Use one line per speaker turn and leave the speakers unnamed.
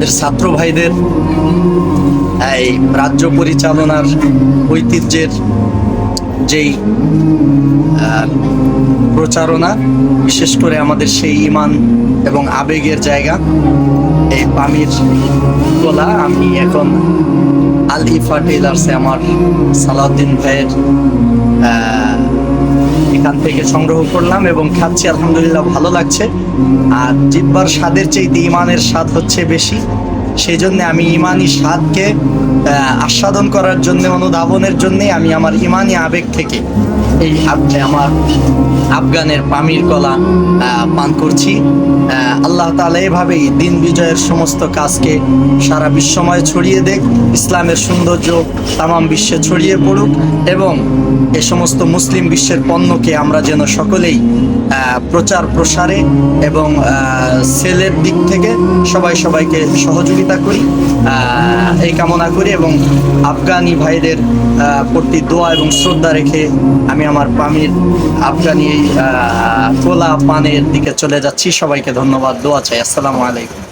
আমাদের ছাত্র ভাইদের এই রাজ্য পরিচালনার ঐতিহ্যের যেই প্রচারণা, বিশেষ করে আমাদের সেই ঈমান এবং আবেগের জায়গা এই পামির গোলা। আমি এখন আল ইফা টেলার্সে আমার সালাউদ্দিন ভাইয়ের এখান থেকে সংগ্রহ করলাম এবং খাচ্ছি, আলহামদুলিল্লাহ ভালো লাগছে। আর জিহ্বার স্বাদের চাইতে ঈমানের স্বাদ হচ্ছে বেশি, সেই জন্য আমি ঈমানি স্বাদকে আস্বাদন করার জন্য, অনুধাবনের জন্যে আমি আমার ঈমানি আবেগ থেকে এই আমার আফগানের পামির কলা পান করছি। আল্লাহ তাআলা এভাবেই দিন বিজয়ের সমস্ত কাজকে সারা বিশ্বময় ছড়িয়ে দেখ, ইসলামের সৌন্দর্য তামাম বিশ্বে ছড়িয়ে পড়ুক এবং এ সমস্ত মুসলিম বিশ্বের পণ্যকে আমরা যেন সকলেই প্রচার প্রসারে এবং সেলের দিক থেকে সবাইকে সহযোগিতা করি, এই কামনা করি। এবং আফগানি ভাইদের প্রতি দোয়া এবং শ্রদ্ধা রেখে আমি আমার পামির আফগানি কোলা পানের দিকে চলে যাচ্ছি। সবাইকে ধন্যবাদ, দোয়া চাই। আসসালামু আলাইকুম।